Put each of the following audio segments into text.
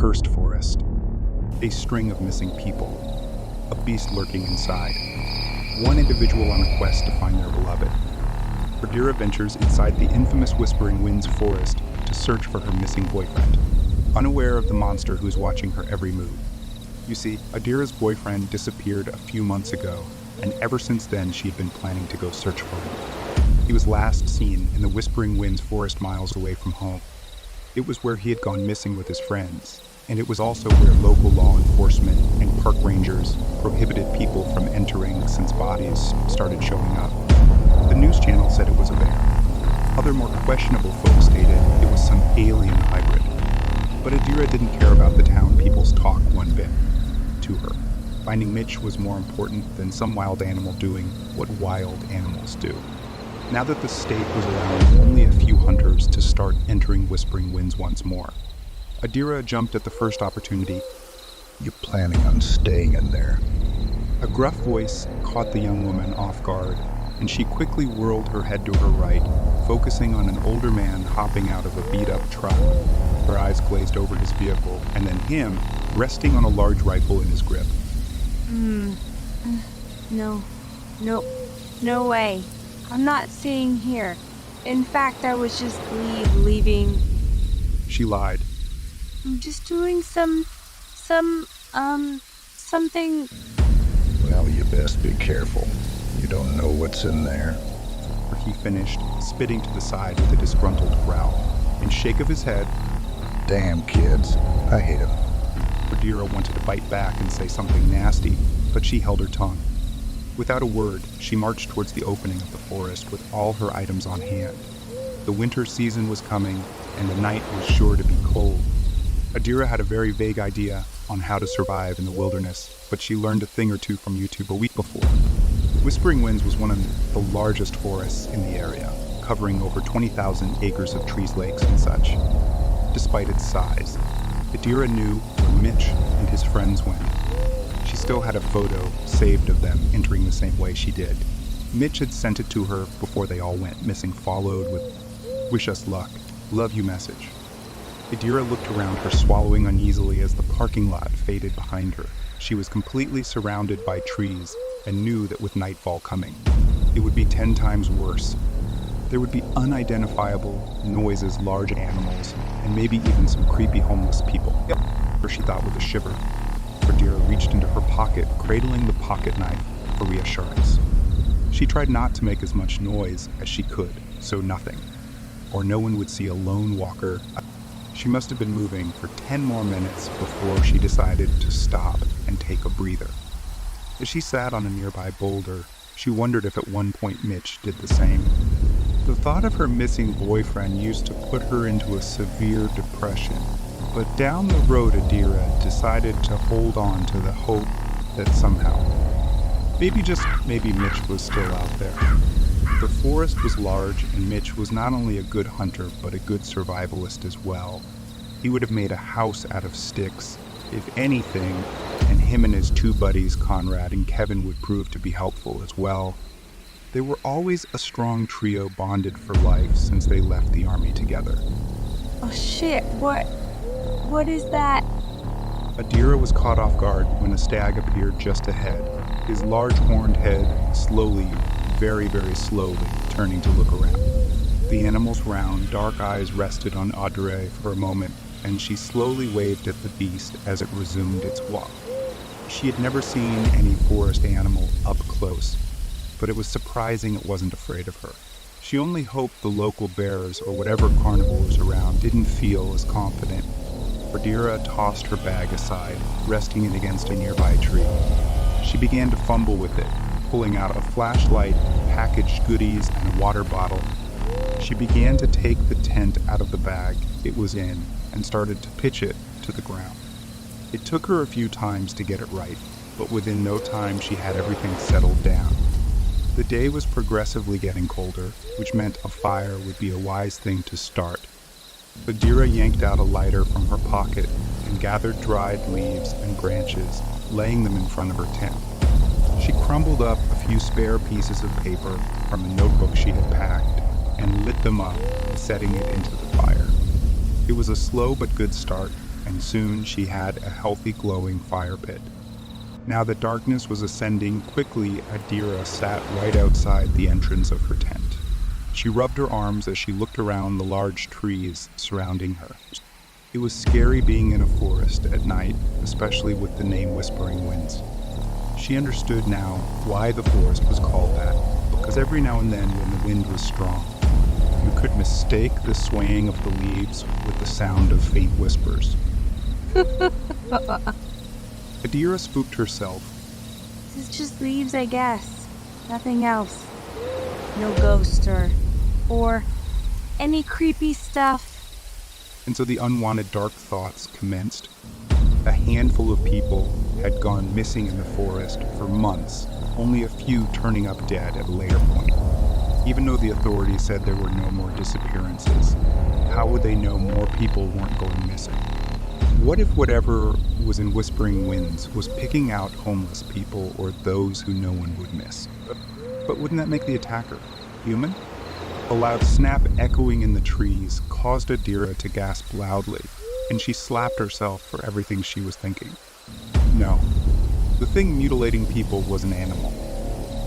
cursed forest. A string of missing people. A beast lurking inside. One individual on a quest to find their beloved. Adira ventures inside the infamous Whispering Winds forest to search for her missing boyfriend, unaware of the monster who is watching her every move. You see, Adira's boyfriend disappeared a few months ago, and ever since then she had been planning to go search for him. He was last seen in the Whispering Winds forest miles away from home. It was where he had gone missing with his friends, and it was also where local law enforcement and park rangers prohibited people from entering since bodies started showing up. The news channel said it was a bear. Other more questionable folks stated it was some alien hybrid. But Adira didn't care about the town people's talk one bit. To her, finding Mitch was more important than some wild animal doing what wild animals do. Now that the state was allowing only a few hunters to start entering Whispering Winds once more, Adira jumped at the first opportunity. "You planning on staying in there?" A gruff voice caught the young woman off guard, and she quickly whirled her head to her right, focusing on an older man hopping out of a beat-up truck. Her eyes glazed over his vehicle, and then him, resting on a large rifle in his grip. No way. I'm not staying here. In fact, I was just leaving. She lied. I'm just doing something. "Well, you best be careful. You don't know what's in there." He finished, spitting to the side with a disgruntled growl, and shake of his head. "Damn kids, I hate them." Adira wanted to bite back and say something nasty, but she held her tongue. Without a word, she marched towards the opening of the forest with all her items on hand. The winter season was coming, and the night was sure to be cold. Adira had a very vague idea on how to survive in the wilderness, but she learned a thing or two from YouTube a week before. Whispering Winds was one of the largest forests in the area, covering over 20,000 acres of trees, lakes, and such. Despite its size, Adira knew where Mitch and his friends went. She still had a photo saved of them entering the same way she did. Mitch had sent it to her before they all went missing, followed with "Wish us luck, love you" message. Adira looked around her, swallowing uneasily as the parking lot faded behind her. She was completely surrounded by trees and knew that with nightfall coming, it would be 10 times worse. There would be unidentifiable noises, large animals, and maybe even some creepy homeless people. She thought with a shiver. Adira reached into her pocket, cradling the pocket knife for reassurance. She tried not to make as much noise as she could, so nothing, or no one would see a lone walker. She must have been moving for 10 more minutes before she decided to stop and take a breather. As she sat on a nearby boulder, she wondered if at one point Mitch did the same. The thought of her missing boyfriend used to put her into a severe depression. But down the road, Adira decided to hold on to the hope that somehow, maybe Mitch was still out there. The forest was large, and Mitch was not only a good hunter, but a good survivalist as well. He would have made a house out of sticks, if anything, and him and his two buddies, Conrad and Kevin, would prove to be helpful as well. They were always a strong trio, bonded for life since they left the army together. Oh shit, what is that? Adira was caught off guard when a stag appeared just ahead, his large horned head slowly, very, very slowly, turning to look around. The animal's round, dark eyes rested on Adira for a moment, and she slowly waved at the beast as it resumed its walk. She had never seen any forest animal up close, but it was surprising it wasn't afraid of her. She only hoped the local bears or whatever carnivore was around didn't feel as confident. Adira tossed her bag aside, resting it against a nearby tree. She began to fumble with it, pulling out a flashlight, packaged goodies, and a water bottle. She began to take the tent out of the bag it was in and started to pitch it to the ground. It took her a few times to get it right, but within no time she had everything settled down. The day was progressively getting colder, which meant a fire would be a wise thing to start. Adira yanked out a lighter from her pocket and gathered dried leaves and branches, laying them in front of her tent. She crumbled up a few spare pieces of paper from a notebook she had packed and lit them up, setting it into the fire. It was a slow but good start, and soon she had a healthy glowing fire pit. Now that darkness was ascending quickly, Adira sat right outside the entrance of her tent. She rubbed her arms as she looked around the large trees surrounding her. It was scary being in a forest at night, especially with the name Whispering Winds. She understood now why the forest was called that, because every now and then when the wind was strong, you could mistake the swaying of the leaves with the sound of faint whispers. Adira spooked herself. This is just leaves, I guess. Nothing else. No ghosts or any creepy stuff. And so the unwanted dark thoughts commenced. A handful of people had gone missing in the forest for months, only a few turning up dead at a later point. Even though the authorities said there were no more disappearances, how would they know more people weren't going missing? What if whatever was in Whispering Winds was picking out homeless people or those who no one would miss? But wouldn't that make the attacker human? A loud snap echoing in the trees caused Adira to gasp loudly, and she slapped herself for everything she was thinking. No, the thing mutilating people was an animal.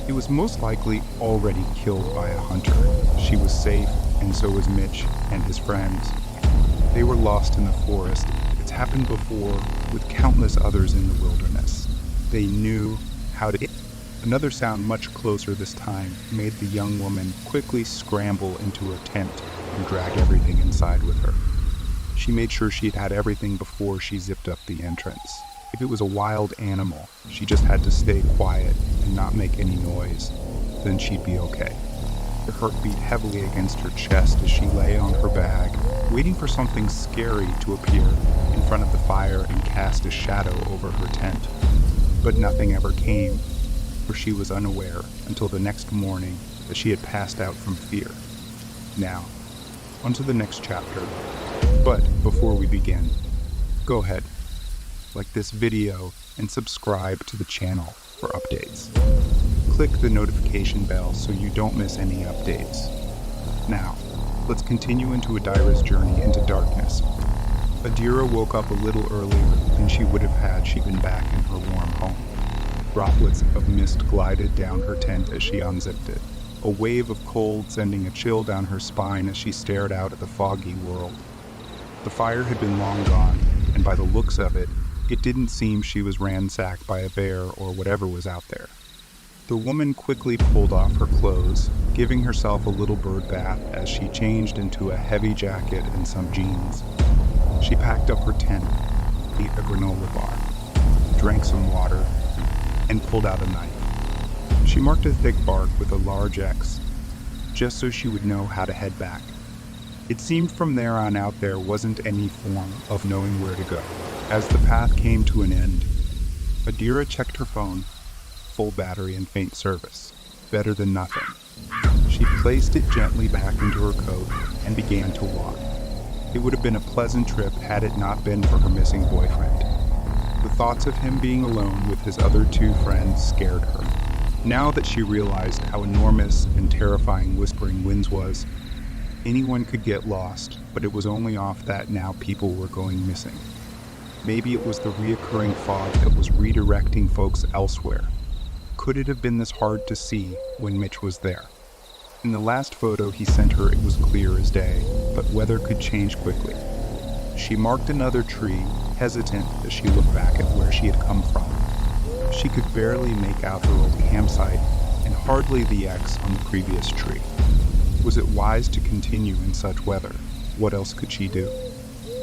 It was most likely already killed by a hunter. She was safe, and so was Mitch and his friends. They were lost in the forest. It's happened before with countless others in the wilderness. They knew how to... Another sound much closer this time made the young woman quickly scramble into her tent and drag everything inside with her. She made sure she'd had everything before she zipped up the entrance. If it was a wild animal, she just had to stay quiet and not make any noise. Then she'd be okay. Her heart beat heavily against her chest as she lay on her bag, waiting for something scary to appear in front of the fire and cast a shadow over her tent. But nothing ever came, for she was unaware until the next morning that she had passed out from fear. Now, on to the next chapter. But before we begin, go ahead, like this video and subscribe to the channel for updates. Click the notification bell so you don't miss any updates. Now, let's continue into Adira's journey into darkness. Adira woke up a little earlier than she would have had she been back in her warm home. Droplets of mist glided down her tent as she unzipped it, a wave of cold sending a chill down her spine as she stared out at the foggy world. The fire had been long gone, and by the looks of it, it didn't seem she was ransacked by a bear or whatever was out there. The woman quickly pulled off her clothes, giving herself a little bird bath as she changed into a heavy jacket and some jeans. She packed up her tent, ate a granola bar, drank some water, and pulled out a knife. She marked a thick bark with a large X, just so she would know how to head back. It seemed from there on out there wasn't any form of knowing where to go. As the path came to an end, Adira checked her phone, full battery and faint service. Better than nothing. She placed it gently back into her coat and began to walk. It would have been a pleasant trip had it not been for her missing boyfriend. The thoughts of him being alone with his other two friends scared her. Now that she realized how enormous and terrifying Whispering Winds was, anyone could get lost, but it was only off that now people were going missing. Maybe it was the reoccurring fog that was redirecting folks elsewhere. Could it have been this hard to see when Mitch was there? In the last photo he sent her, it was clear as day, but weather could change quickly. She marked another tree, hesitant as she looked back at where she had come from. She could barely make out her old campsite, and hardly the X on the previous tree. Was it wise to continue in such weather? What else could she do?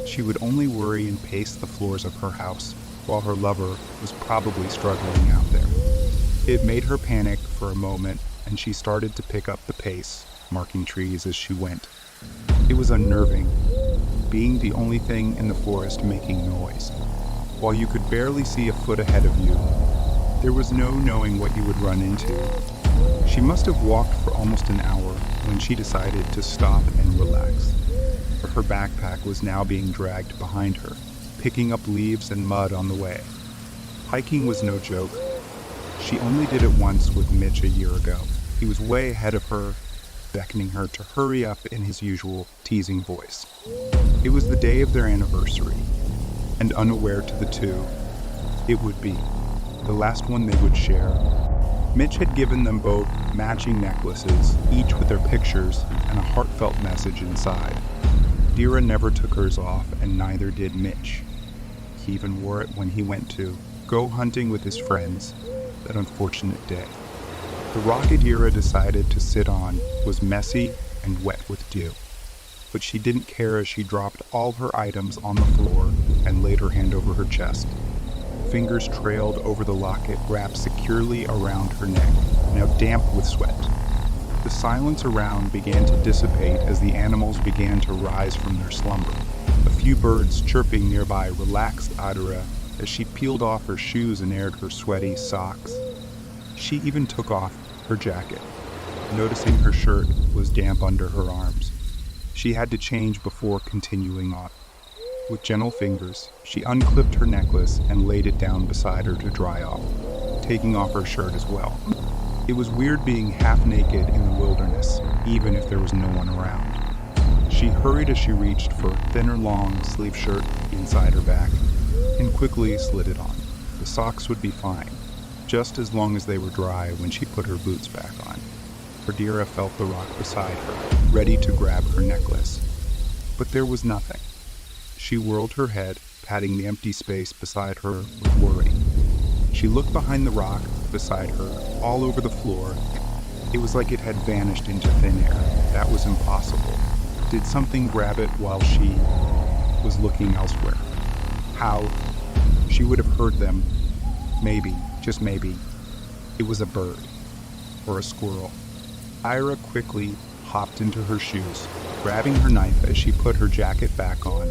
She would only worry and pace the floors of her house, while her lover was probably struggling out there. It made her panic for a moment, and she started to pick up the pace, marking trees as she went. It was unnerving, being the only thing in the forest making noise. While you could barely see a foot ahead of you, there was no knowing what you would run into. She must have walked for almost an hour when she decided to stop and relax. Her backpack was now being dragged behind her, picking up leaves and mud on the way. Hiking was no joke. She only did it once with Mitch a year ago. He was way ahead of her, beckoning her to hurry up in his usual teasing voice. It was the day of their anniversary. and unaware to the two, it would be the last one they would share. Mitch had given them both matching necklaces, each with their pictures and a heartfelt message inside. Dira never took hers off, and neither did Mitch. He even wore it when he went to go hunting with his friends that unfortunate day. The rock Adira decided to sit on was messy and wet with dew, but she didn't care as she dropped all her items on the floor and laid her hand over her chest. Fingers trailed over the locket wrapped securely around her neck, now damp with sweat. The silence around began to dissipate as the animals began to rise from their slumber. A few birds chirping nearby relaxed Adira as she peeled off her shoes and aired her sweaty socks. She even took off her jacket, noticing her shirt was damp under her arms. She had to change before continuing on. With gentle fingers, she unclipped her necklace and laid it down beside her to dry off, taking off her shirt as well. It was weird being half naked in the wilderness, even if there was no one around. She hurried as she reached for a thinner long sleeve shirt inside her back, and quickly slid it on. The socks would be fine, just as long as they were dry when she put her boots back on. Adira felt the rock beside her, ready to grab her necklace. But there was nothing. She whirled her head, patting the empty space beside her with worry. She looked behind the rock beside her, all over the floor. It was like it had vanished into thin air. That was impossible. Did something grab it while she was looking elsewhere? How? She would have heard them. Maybe, just maybe, it was a bird or a squirrel. Ira quickly hopped into her shoes, grabbing her knife as she put her jacket back on.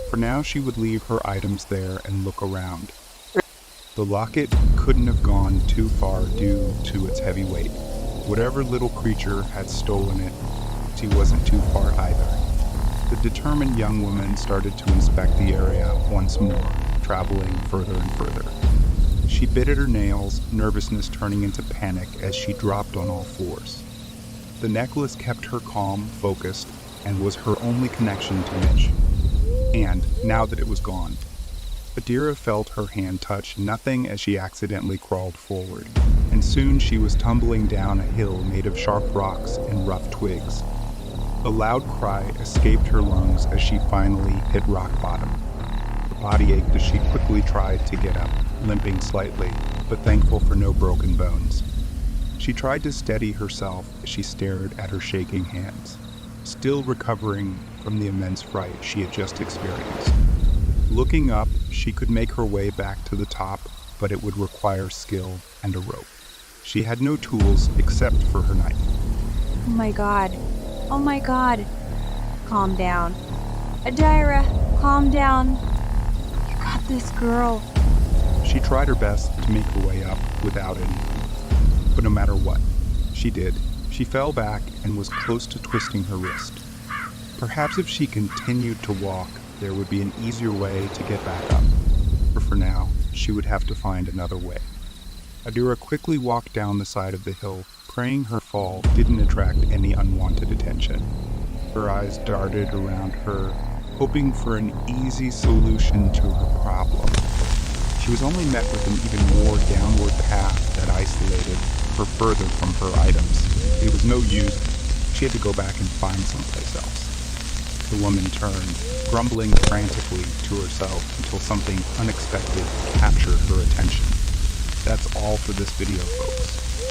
For now, she would leave her items there and look around. The locket couldn't have gone too far due to its heavy weight. Whatever little creature had stolen it, she wasn't too far either. The determined young woman started to inspect the area once more, traveling further and further. She bit at her nails, nervousness turning into panic as she dropped on all fours. The necklace kept her calm, focused, and was her only connection to Mitch. And, now that it was gone, Adira felt her hand touch nothing as she accidentally crawled forward, and soon she was tumbling down a hill made of sharp rocks and rough twigs. A loud cry escaped her lungs as she finally hit rock bottom. Her body ached as she quickly tried to get up, limping slightly, but thankful for no broken bones. She tried to steady herself as she stared at her shaking hands, still recovering from the immense fright she had just experienced. Looking up, she could make her way back to the top, but it would require skill and a rope. She had no tools except for her knife. Oh my god. Oh my god. Calm down. Adira, calm down. You got this, girl. She tried her best to make her way up without anything. But no matter what, she did. She fell back and was close to twisting her wrist. Perhaps if she continued to walk, there would be an easier way to get back up. But for now, she would have to find another way. Adira quickly walked down the side of the hill, praying her fall didn't attract any unwanted attention. Her eyes darted around her, hoping for an easy solution to her problem. She was only met with an even more downward path that isolated her further from her items. It was no use. She had to go back and find someplace else. The woman turned, grumbling frantically to herself until something unexpected captured her attention. That's all for this video, folks.